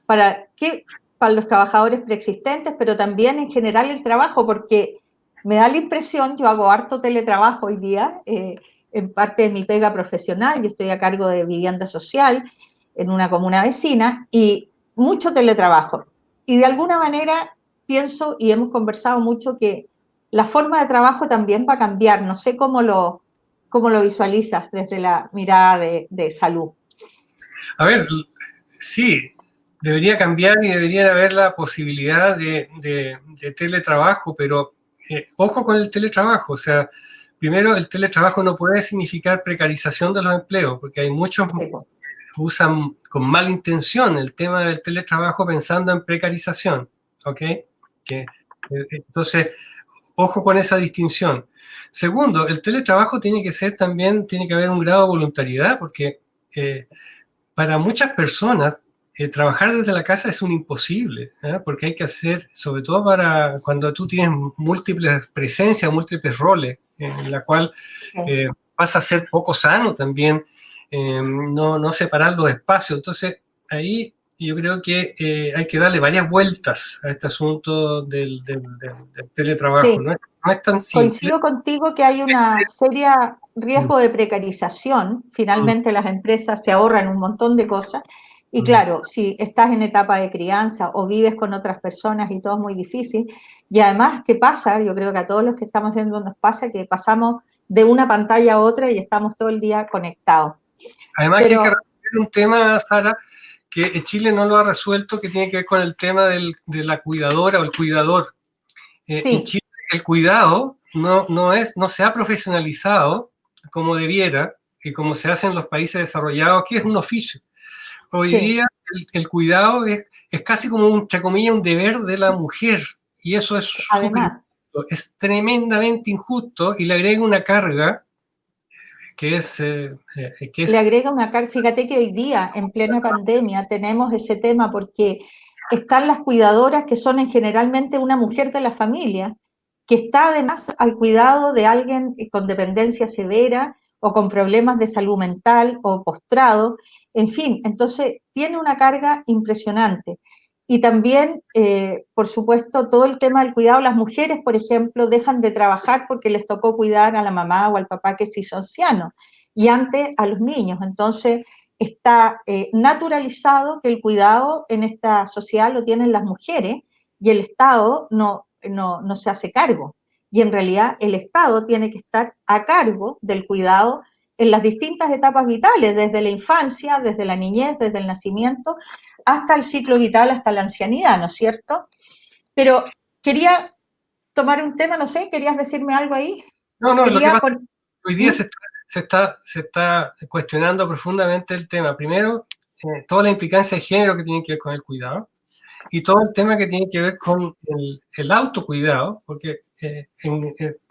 ¿Para qué? Para los trabajadores preexistentes, pero también en general el trabajo, porque me da la impresión, yo hago harto teletrabajo hoy día, en parte de mi pega profesional, yo estoy a cargo de vivienda social en una comuna vecina, y mucho teletrabajo. Y de alguna manera pienso, y hemos conversado mucho, que la forma de trabajo también va a cambiar, no sé cómo lo visualizas desde la mirada de salud. A ver, sí, debería cambiar y debería haber la posibilidad de teletrabajo, pero ojo con el teletrabajo. O sea, primero, el teletrabajo no puede significar precarización de los empleos, porque hay muchos que usan con mala intención el tema del teletrabajo pensando en precarización, ¿ok? Entonces, ojo con esa distinción. Segundo, el teletrabajo tiene que haber un grado de voluntariedad, porque para muchas personas trabajar desde la casa es un imposible, porque hay que hacer, sobre todo para cuando tú tienes múltiples presencias, múltiples roles, en la cual pasa a ser poco sano también no separar los espacios. Entonces, ahí yo creo que hay que darle varias vueltas a este asunto del teletrabajo. Sí. No es tan simple. Coincido contigo que hay una seria riesgo de precarización. Finalmente las empresas se ahorran un montón de cosas. Y claro, si estás en etapa de crianza o vives con otras personas y todo es muy difícil. Y además, ¿qué pasa? Yo creo que a todos los que estamos haciendo nos pasa que pasamos de una pantalla a otra y estamos todo el día conectados. Además, que hay que resolver un tema, Sara, que Chile no lo ha resuelto, que tiene que ver con el tema de la cuidadora o el cuidador. Sí. En Chile el cuidado no se ha profesionalizado como debiera y como se hace en los países desarrollados, que es un oficio. Hoy día el cuidado es casi como, entre comillas, un deber de la mujer, y eso es es tremendamente injusto y le agrega una carga que es... Le agrega una carga. Fíjate que hoy día, en plena pandemia, tenemos ese tema porque están las cuidadoras que son generalmente una mujer de la familia, que está además al cuidado de alguien con dependencia severa o con problemas de salud mental o postrado, en fin, entonces tiene una carga impresionante. Y también, por supuesto, todo el tema del cuidado, las mujeres, por ejemplo, dejan de trabajar porque les tocó cuidar a la mamá o al papá que se hizo anciano, y antes a los niños. Entonces, está naturalizado que el cuidado en esta sociedad lo tienen las mujeres y el Estado no se hace cargo. Y en realidad el Estado tiene que estar a cargo del cuidado en las distintas etapas vitales, desde la infancia, desde la niñez, desde el nacimiento, hasta el ciclo vital, hasta la ancianidad, ¿no es cierto? Pero quería tomar un tema, no sé, ¿querías decirme algo ahí? No, lo que pasa es que hoy día se está cuestionando profundamente el tema. Primero, toda la implicancia de género que tiene que ver con el cuidado, y todo el tema que tiene que ver con el autocuidado, porque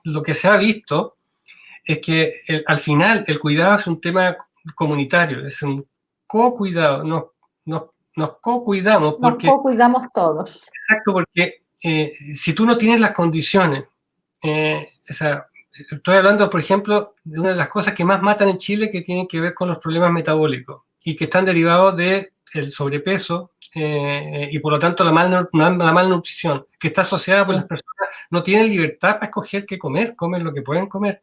lo que se ha visto es que al final el cuidado es un tema comunitario, es un co-cuidado, nos co-cuidamos. Nos co-cuidamos todos. Exacto, porque si tú no tienes las condiciones, o sea, estoy hablando, por ejemplo, de una de las cosas que más matan en Chile, que tienen que ver con los problemas metabólicos y que están derivados del sobrepeso y por lo tanto la malnutrición, que está asociada por las personas no tienen libertad para escoger qué comer, comen lo que pueden comer.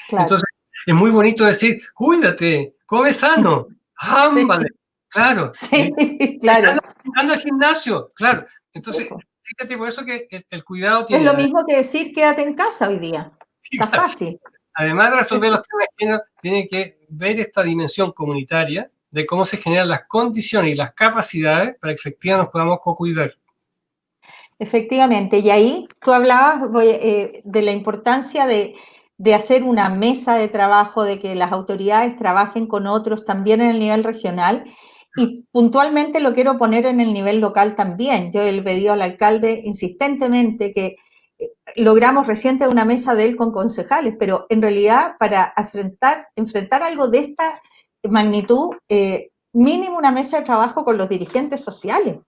Claro. Entonces, es muy bonito decir, cuídate, come sano, ámbale, sí. Claro. Sí, claro. Anda al gimnasio, claro. Entonces, fíjate, por eso que el cuidado tiene... Es lo mismo que decir quédate en casa hoy día. Sí, está claro. Fácil. Además de resolver los temas de género, tiene que ver esta dimensión comunitaria de cómo se generan las condiciones y las capacidades para que efectivamente nos podamos co-cuidar. Efectivamente, y ahí tú hablabas de la importancia de hacer una mesa de trabajo, de que las autoridades trabajen con otros también en el nivel regional, y puntualmente lo quiero poner en el nivel local también. Yo le he pedido al alcalde insistentemente que logramos reciente una mesa de él con concejales, pero en realidad para enfrentar algo de esta magnitud, mínimo una mesa de trabajo con los dirigentes sociales.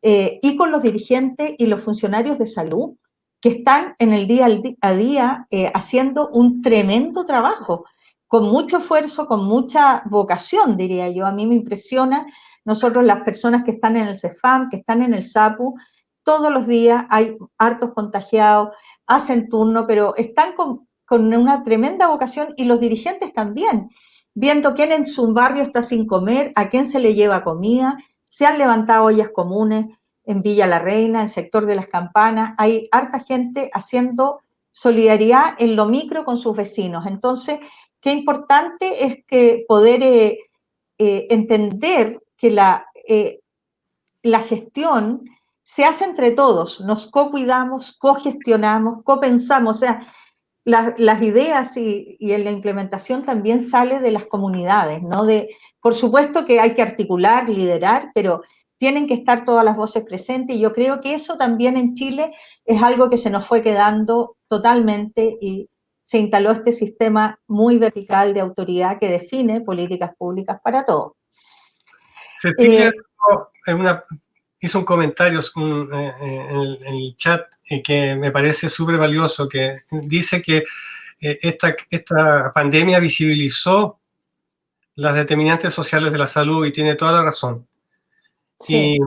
Y con los dirigentes y los funcionarios de salud que están en el día a día haciendo un tremendo trabajo, con mucho esfuerzo, con mucha vocación, diría yo. A mí me impresiona, nosotros las personas que están en el CEFAM, que están en el SAPU, todos los días hay hartos contagiados, hacen turno, pero están con una tremenda vocación y los dirigentes también, viendo quién en su barrio está sin comer, a quién se le lleva comida. Se han levantado ollas comunes en Villa La Reina, en el sector de las Campanas. Hay harta gente haciendo solidaridad en lo micro con sus vecinos. Entonces, qué importante es que poder entender que la gestión se hace entre todos. Nos co-cuidamos, co-gestionamos, co-pensamos. O sea, las ideas y en la implementación también sale de las comunidades, ¿no? Por supuesto que hay que articular, liderar, pero tienen que estar todas las voces presentes y yo creo que eso también en Chile es algo que se nos fue quedando totalmente y se instaló este sistema muy vertical de autoridad que define políticas públicas para todos. Cecilia hizo un comentario en el chat que me parece súper valioso, que dice que esta pandemia visibilizó las determinantes sociales de la salud y tiene toda la razón. Sí.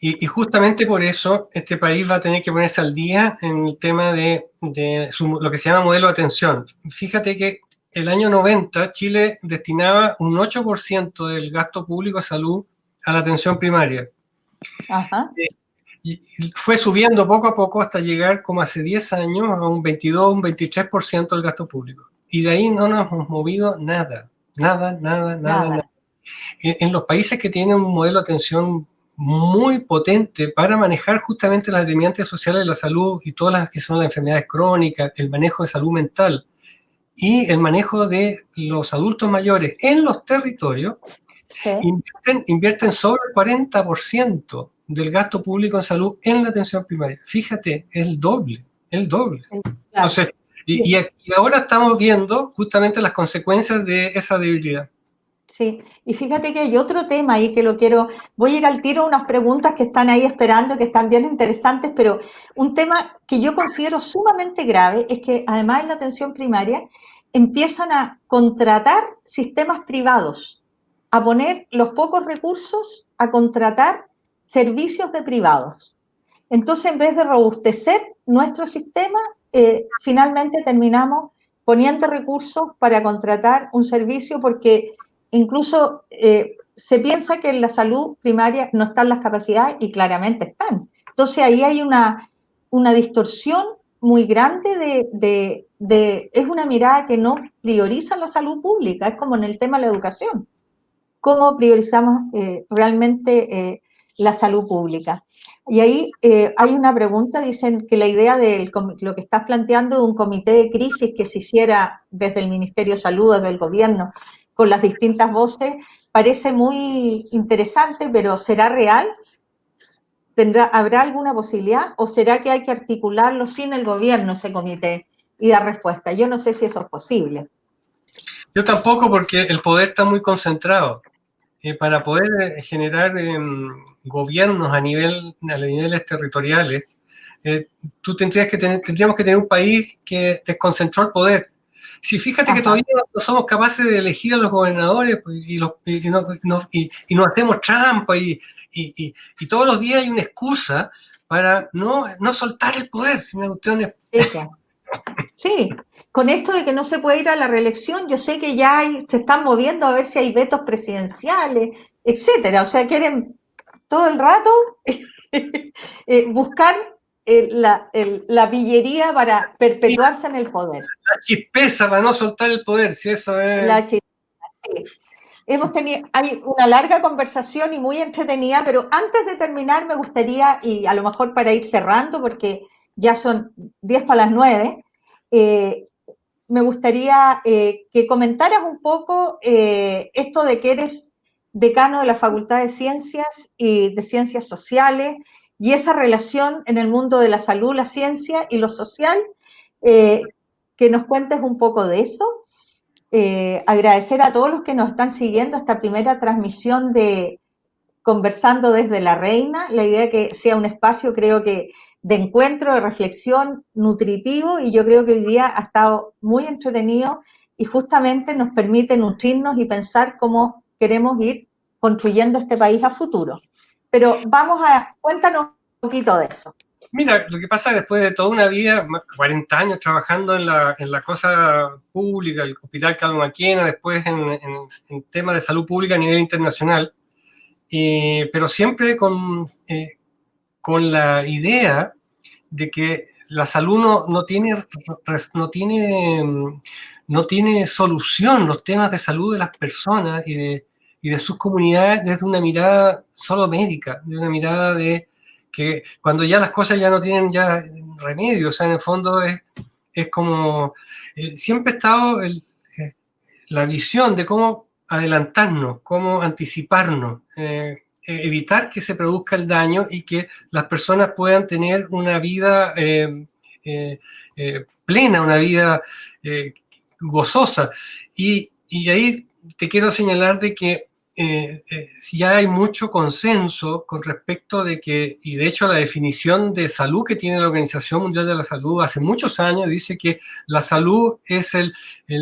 Y justamente por eso este país va a tener que ponerse al día en el tema de lo que se llama modelo de atención. Fíjate que el año 90 Chile destinaba un 8% del gasto público de salud a la atención primaria. Ajá. Y fue subiendo poco a poco hasta llegar, como hace 10 años, a un 22, un 23% del gasto público. Y de ahí no nos hemos movido nada. En los países que tienen un modelo de atención muy potente para manejar justamente las determinantes sociales de la salud y todas las que son las enfermedades crónicas, el manejo de salud mental y el manejo de los adultos mayores en los territorios, sí. invierten sobre el 40% del gasto público en salud en la atención primaria. Fíjate, es el doble. Claro. Entonces, y ahora estamos viendo justamente las consecuencias de esa debilidad. Sí, y fíjate que hay otro tema ahí que voy a ir al tiro a unas preguntas que están ahí esperando, que están bien interesantes, pero un tema que yo considero sumamente grave es que además en la atención primaria empiezan a contratar sistemas privados, a poner los pocos recursos a contratar servicios de privados. Entonces, en vez de robustecer nuestro sistema, finalmente terminamos poniendo recursos para contratar un servicio porque incluso se piensa que en la salud primaria no están las capacidades y claramente están. Entonces ahí hay una distorsión muy grande es una mirada que no prioriza la salud pública, es como en el tema de la educación. ¿Cómo priorizamos realmente la salud pública? Y ahí hay una pregunta, dicen que la idea de lo que estás planteando de un comité de crisis que se hiciera desde el Ministerio de Salud, desde el gobierno, con las distintas voces, parece muy interesante, pero ¿será real? ¿Habrá alguna posibilidad? ¿O será que hay que articularlo sin el gobierno, ese comité, y dar respuesta? Yo no sé si eso es posible. Yo tampoco, porque el poder está muy concentrado. Para poder generar gobiernos a niveles territoriales, tendríamos que tener un país que desconcentró el poder. Si fíjate que todavía no somos capaces de elegir a los gobernadores pues, y no hacemos trampa y todos los días hay una excusa para no soltar el poder. Si me cuestión Sí, con esto de que no se puede ir a la reelección, yo sé que ya se están moviendo a ver si hay vetos presidenciales, etcétera. O sea, quieren todo el rato buscar la pillería para perpetuarse en el poder. La chispeza para no soltar el poder, si eso es... La chispeza, sí. Hay una larga conversación y muy entretenida, pero antes de terminar me gustaría, y a lo mejor para ir cerrando, porque ya son 10 para las 9, me gustaría que comentaras un poco esto de que eres decano de la Facultad de Ciencias y de Ciencias Sociales y esa relación en el mundo de la salud, la ciencia y lo social, que nos cuentes un poco de eso. Agradecer a todos los que nos están siguiendo esta primera transmisión de Conversando desde la Reina. La idea es que sea un espacio, creo que, de encuentro, de reflexión, nutritivo, y yo creo que hoy día ha estado muy entretenido y justamente nos permite nutrirnos y pensar cómo queremos ir construyendo este país a futuro. Pero cuéntanos un poquito de eso. Mira, lo que pasa después de toda una vida, 40 años trabajando en la cosa pública, el Hospital Carlos Maquena, después en temas de salud pública a nivel internacional, pero siempre con la idea de que la salud no tiene solución los temas de salud de las personas y de sus comunidades desde una mirada solo médica, de una mirada de que cuando ya las cosas ya no tienen ya remedio, o sea, en el fondo es como, siempre ha estado la visión de cómo adelantarnos, cómo anticiparnos, evitar que se produzca el daño y que las personas puedan tener una vida plena, una vida gozosa. Y ahí te quiero señalar de que ya hay mucho consenso con respecto de que, y de hecho la definición de salud que tiene la Organización Mundial de la Salud hace muchos años dice que la salud es el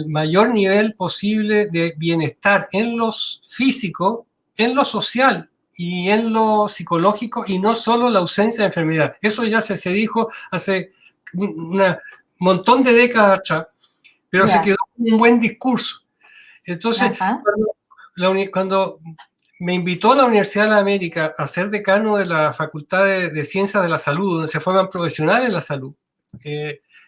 mayor nivel posible de bienestar en lo físico, en lo social y en lo psicológico, y no solo la ausencia de enfermedad. Eso ya se dijo hace un montón de décadas atrás, pero se quedó un buen discurso. Entonces, cuando me invitó la Universidad de la América a ser decano de la Facultad de Ciencias de la Salud, donde se forman profesionales en la salud,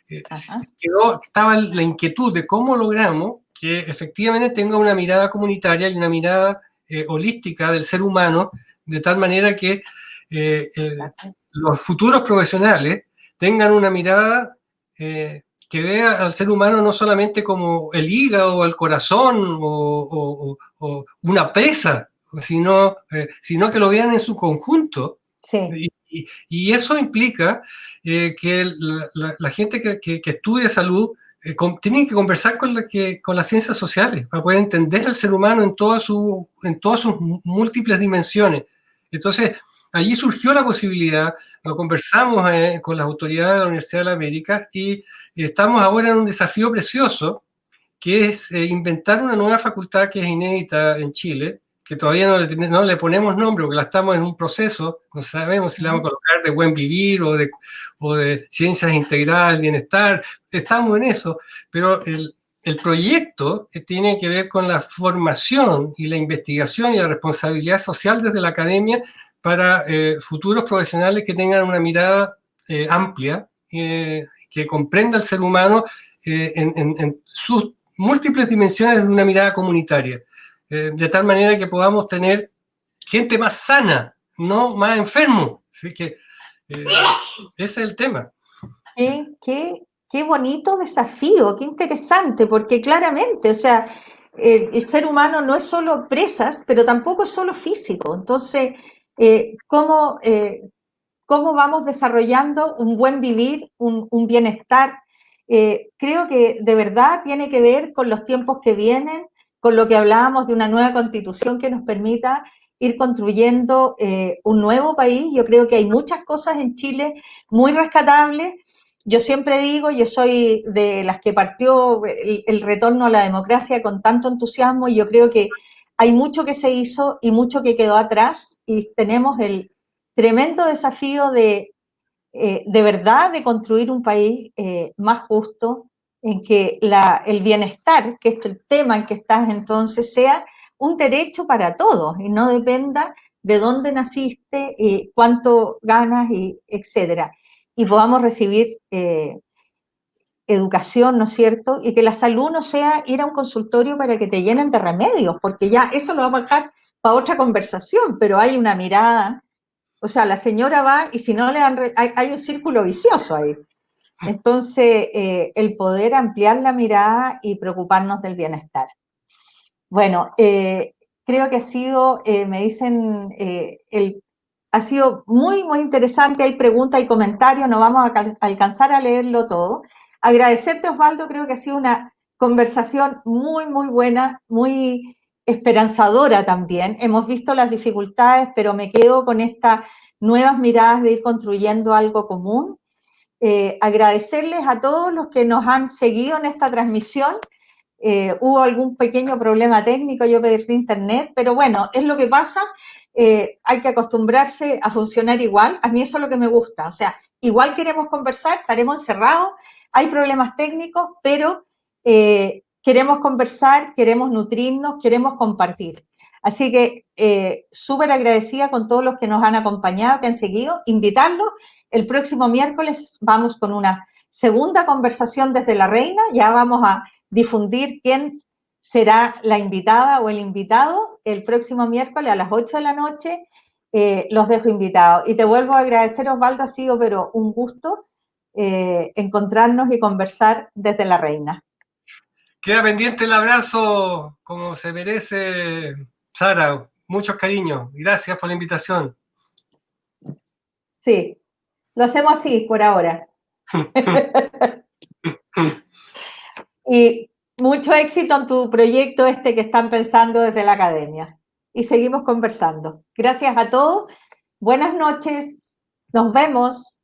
estaba la inquietud de cómo logramos que efectivamente tenga una mirada comunitaria y una mirada holística del ser humano, de tal manera que los futuros profesionales tengan una mirada que vea al ser humano no solamente como el hígado o el corazón o una presa, sino que lo vean en su conjunto. Sí. Y eso implica que la gente que estudia salud tiene que conversar con las ciencias sociales para poder entender al ser humano en todas sus múltiples dimensiones. Entonces, allí surgió la posibilidad, lo conversamos con las autoridades de la Universidad de la América y estamos ahora en un desafío precioso, que es inventar una nueva facultad que es inédita en Chile, que todavía no le ponemos nombre, porque la estamos en un proceso, no sabemos si la vamos a colocar de buen vivir o de ciencias integrales, bienestar, estamos en eso, pero el proyecto tiene que ver con la formación y la investigación y la responsabilidad social desde la academia para futuros profesionales que tengan una mirada amplia, que comprenda al ser humano en sus múltiples dimensiones de una mirada comunitaria, de tal manera que podamos tener gente más sana, no más enfermo. Así que ese es el tema. Qué bonito desafío, qué interesante, porque claramente, o sea, el ser humano no es solo presas, pero tampoco es solo físico. Entonces, ¿cómo vamos desarrollando un buen vivir, un bienestar? Creo que de verdad tiene que ver con los tiempos que vienen, con lo que hablábamos de una nueva constitución que nos permita ir construyendo un nuevo país. Yo creo que hay muchas cosas en Chile muy rescatables. Yo siempre digo, yo soy de las que partió el retorno a la democracia con tanto entusiasmo, y yo creo que hay mucho que se hizo y mucho que quedó atrás, y tenemos el tremendo desafío de verdad de construir un país más justo, en que el bienestar, que es el tema en que estás entonces, sea un derecho para todos y no dependa de dónde naciste, cuánto ganas, y etcétera. Y podamos recibir educación, ¿no es cierto? Y que la salud no sea ir a un consultorio para que te llenen de remedios, porque ya eso lo vamos a dejar para otra conversación, pero hay una mirada, o sea, la señora va y si no le dan, hay un círculo vicioso ahí. Entonces, el poder ampliar la mirada y preocuparnos del bienestar. Bueno, creo que ha sido, me dicen, ha sido muy, muy interesante. Hay preguntas y comentarios, no vamos a alcanzar a leerlo todo. Agradecerte, Osvaldo, creo que ha sido una conversación muy, muy buena, muy esperanzadora también. Hemos visto las dificultades, pero me quedo con estas nuevas miradas de ir construyendo algo común. Agradecerles a todos los que nos han seguido en esta transmisión. Hubo algún pequeño problema técnico, yo perdí internet, pero bueno, es lo que pasa. Hay que acostumbrarse a funcionar igual. A mí eso es lo que me gusta, o sea, igual queremos conversar, estaremos encerrados, hay problemas técnicos, pero queremos conversar, queremos nutrirnos, queremos compartir. Así que súper agradecida con todos los que nos han acompañado, que han seguido, invitarlos. El próximo miércoles vamos con una segunda conversación desde La Reina, ya vamos a difundir quién será la invitada o el invitado el próximo miércoles a las 8 de la noche. Los dejo invitados. Y te vuelvo a agradecer, Osvaldo, ha sido pero un gusto encontrarnos y conversar desde La Reina. Queda pendiente el abrazo, como se merece, Sara. Muchos cariños. Gracias por la invitación. Sí, lo hacemos así por ahora. Y mucho éxito en tu proyecto que están pensando desde la academia. Y seguimos conversando. Gracias a todos. Buenas noches. Nos vemos.